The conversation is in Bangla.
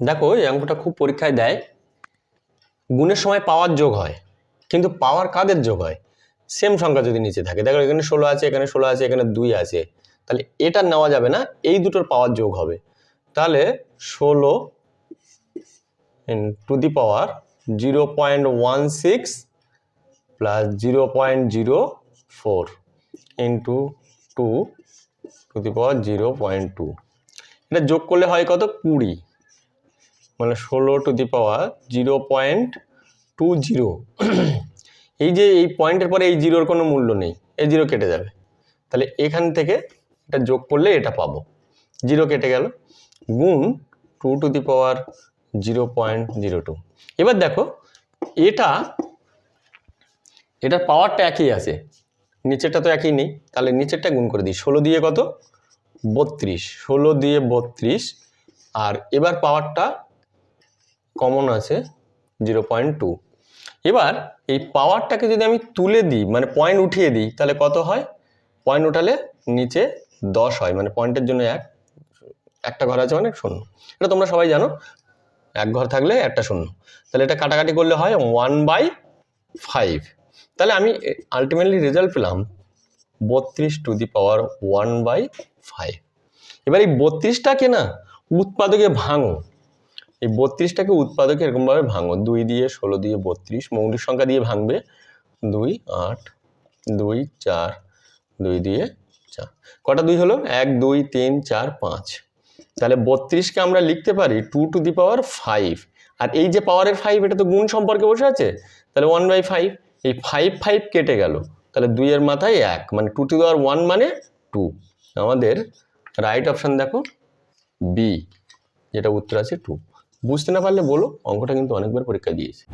দেখো এই অঙ্কটা খুব পরীক্ষায় দেয়। গুণের সময় পাওয়ার যোগ হয়, কিন্তু পাওয়ার কাদের যোগ হয়? সেম সংখ্যা যদি নিচে থাকে, দেখো এখানে 16 আছে, এখানে 16 আছে, এখানে 2 আছে, তাহলে এটা নেওয়া যাবে না, এই দুটোর পাওয়ার যোগ হবে। তাহলে 16 to the power 0.16 plus 0.04 into 2 to the power 0.2। এটা যোগ করলে হয় কত? 20, মানে 16 টু দি পাওয়ার 0.20। এই যে এই পয়েন্টের পরে এই জিরোর কোনো মূল্য নেই, এই জিরো কেটে যাবে, তাহলে এখান থেকে এটা যোগ করলে এটা পাবো, জিরো কেটে গেল, গুণ 2 টু দি পাওয়ার 0.02। এবার দেখো এটার পাওয়ারটা একই আছে, নিচেরটা তো একই নেই, তাহলে নিচেরটা গুণ করে দিই। 16 দিয়ে কত? 32, 16 দিয়ে 32, আর এবার পাওয়ারটা কমন আছে 0.2। এবার এই পাওয়ারটাকে যদি আমি তুলে দিই, মানে পয়েন্ট উঠিয়ে দিই, তাহলে কত হয়? পয়েন্ট উঠালে নিচে 10 হয়, মানে পয়েন্টের জন্য একটা ঘর আছে মানে শূন্য, এটা তোমরা সবাই জানো, এক ঘর থাকলে একটা শূন্য, তাহলে এটা কাটাকাটি করলে হয় 1/5। তাহলে আমি আলটিমেটলি রেজাল্ট পেলাম 32 টু দি পাওয়ার 1/5। এবার এই 32টাকে না উৎপাদকে ভাঙো, এই 32টাকে উৎপাদকে এরকমভাবে ভাঙো, 2 দিয়ে 16 দিয়ে 32, মৌলিক সংখ্যা দিয়ে ভাঙবে, 2 8 2 4, 2 দিয়ে 4, কটা 2 হলো? 1 2 3 4 5। তাহলে 32কে আমরা লিখতে পারি 2 টু দি পাওয়ার 5, আর এই যে পাওয়ারের 5 এটা তো গুণ সম্পর্কে বসে আছে, তাহলে 1/5, এই 5 5 কেটে গেল, তাহলে 2 এর মাথায় 1, মানে 2 টু দি পাওয়ার 1 মানে 2। আমাদের রাইট অপশন দেখো বি, যেটা উত্তর আছে 2। বুঝতে না পারলে বলো, অঙ্কটা কিন্তু অনেকবার পরীক্ষা দিয়েছে।